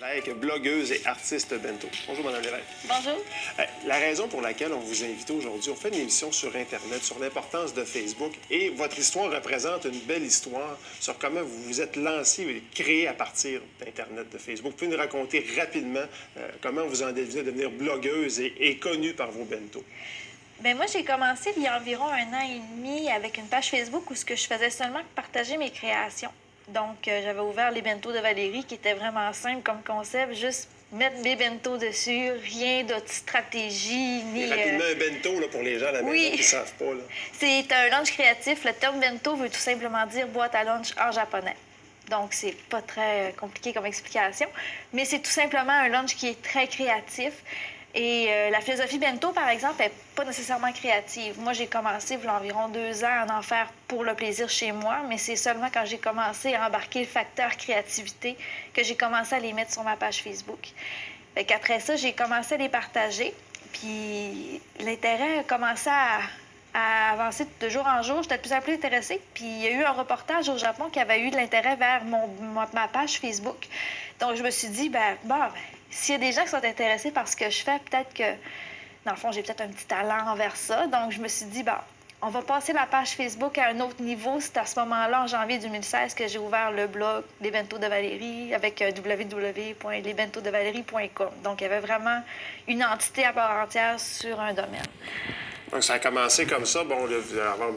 Lévesque, blogueuse et artiste bento. Bonjour, Mme Lévesque. Bonjour. La raison pour laquelle on vous invite aujourd'hui, on fait une émission sur Internet, sur l'importance de Facebook, et votre histoire représente une belle histoire sur comment vous vous êtes lancé et créé à partir d'Internet, de Facebook. Vous pouvez nous raconter rapidement comment vous en êtes venue à devenir blogueuse et connue par vos bentos. Bien, moi, j'ai commencé il y a environ 1 an et demi avec une page Facebook où ce que je faisais seulement que partager mes créations. Donc, j'avais ouvert les bentos de Valérie, qui était vraiment simple comme concept, juste mettre mes bentos dessus, rien d'autre stratégie, ni... Et rapidement, un bento là, pour les gens à la maison qui ne savent pas. Là. C'est un lunch créatif. Le terme bento veut tout simplement dire boîte à lunch en japonais. Donc, c'est pas très compliqué comme explication, mais c'est tout simplement un lunch qui est très créatif. Et la philosophie bento, par exemple, n'est pas nécessairement créative. Moi, j'ai commencé, il y a environ 2 ans, à en faire pour le plaisir chez moi, mais c'est seulement quand j'ai commencé à embarquer le facteur créativité que j'ai commencé à les mettre sur ma page Facebook. Fait qu'après ça, j'ai commencé à les partager, puis l'intérêt a commencé à avancer de jour en jour. J'étais de plus en plus intéressée. Puis il y a eu un reportage au Japon qui avait eu de l'intérêt vers ma page Facebook. Donc je me suis dit, s'il y a des gens qui sont intéressés par ce que je fais, peut-être que, dans le fond, j'ai peut-être un petit talent envers ça. Donc je me suis dit, on va passer ma page Facebook à un autre niveau. C'est à ce moment-là, en janvier 2016, que j'ai ouvert le blog Les Bentos de Valérie avec www.lesbentosdevalerie.com. Donc il y avait vraiment une entité à part entière sur un domaine. Donc, ça a commencé comme ça. Bon, là, vous allez avoir